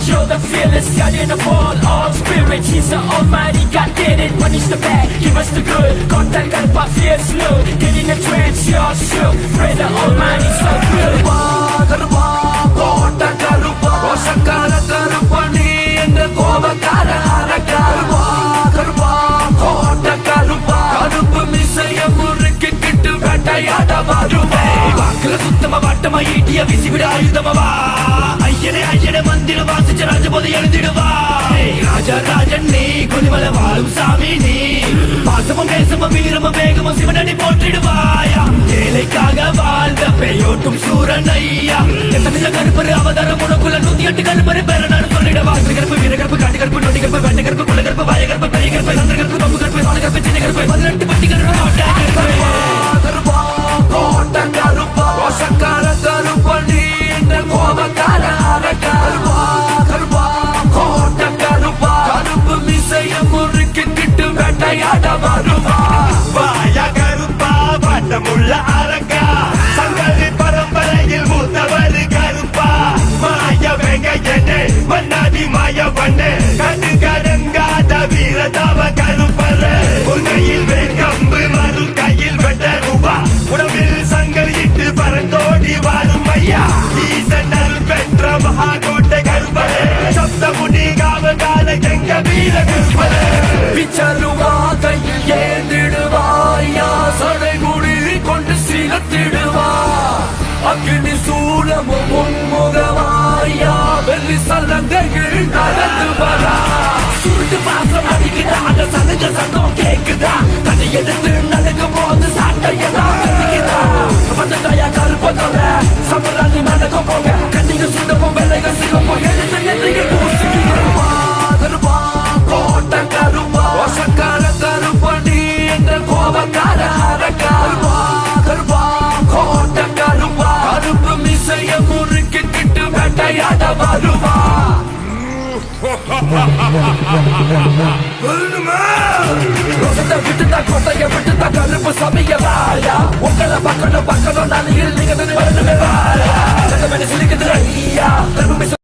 You're the fearless guardian of all spirits. He's the almighty God, did it. Punish the bad, give us the good. Contact Karupa, fierce look. Get in a trance, you're shook. Pray the almighty so good. Karupa, Kota Karupa, Osakara Karupa, நீ என்ற கோபக்கார அரக்கா. Karupa, Kota Karupa, கருப்பு மிசைய முறுக்கிக்கிட்டு வேட்டையாட வருவேன். வாக்குல சுத்தமா வாட்டமா ஈட்டிய விசிவிட ஆயுதமவா. ஐயனே ஐயனே மந்திர வாசிச்ச ராஜபோதை எழுதிடுவா. ராஜராஜன் நீ கொலிமல வாழும் சாமி நீ. பாசமும் நேசமும் வீரமும் வேகமும் சிவனடி போற்றிடுவாயா. ஏழைக்காக வாழ்ந்த பெயோட்டும் சூரன் ஐயா. எத்தனை கருப்பரு அவதாரம் உனக்குள்ள 108 கருப்பரு பேர நான் சொல்லிடவா. கருப்பு வீரகருப்பு காட்டு கருப்பு நொடி கருப்பு வெட்டை கருப்பு குள்ள கருப்பு வாய கருப்பு பெரிய கருப்பு சந்திர கருப்பு பம்பு கருப்பு சாலை கருப்பு சின்ன கருப்பு 18 பட்டி கருப்பு கருப்பா கோட்ட கருப்பா ஓசக்கார கருப்பா நீ என்ற கோபக்கார அரக்கா. கருப்பா கோட்ட கருப்பா கருப்பு மிசைய முறுக்கிக்கிட்டு வேட்டையாட வருவா. வாயா கருப்பா வட்டமுள்ள அரக்கா. சங்கரி பரம்பரையில் மூத்தவர் கருப்பா. மாய வெங்கையனே மன்னாதி மாய பண்ணே கண்டு கடங்காத வீரதாவ கருப்பர. உன்னையில் வேங்கம்பு மறு கையில் வெட்ட ரூபா. உடம்பில் சங்கரிட்டு பரந்தோடி வாரும் ஐயா. ஈசனல் பெற்ற மகாகோட்டை கருப்பரே. சப்தமுனி காவகால எங்க வீர கருப்பரே. பிச்சருவா கையில் ஏந்திடுவாயா. சடைமுடி கொண்டு சிலத்திடுவா. அக்னி சூலமும் உன்முகவாயா. வெள்ளி சல்லங்கையில் நடந்து வரா. சுருட்டு பாசம் அடிக்குதா. அந்த சலுக சத்தம் கேக்குதா. தனி எடுத்து நடுங்கும் போது சாட்டையெல்லாம் கட்டிக்குதா. வந்துட்டாயா கருப்பதோட சமராணி நடக்கும் போக. கண்ணிங்க சுண்டமும் வெள்ளைகள் சிகப்பும் எழுத்து நெற்றிக்கு பூசிக்கிறவா. கருப்பா கோட்ட கருப்பா ஓசக்கார கருப்பா நீ என்ற கோபக்கார அரக்கா. கருப்பா கோட்ட கருப்பா கருப்பு மிசைய முறுக்கிக்கிட்டு வேட்டையாட வருவா. விட்டுதா கோட்டைய விட்டுதா கருப்பு சமையலாயா. உங்களை பக்கணும் பக்கணும் நாளையில் நீங்க வரணுமே வாயா. சிலிக்குது ஐயா கருப்பு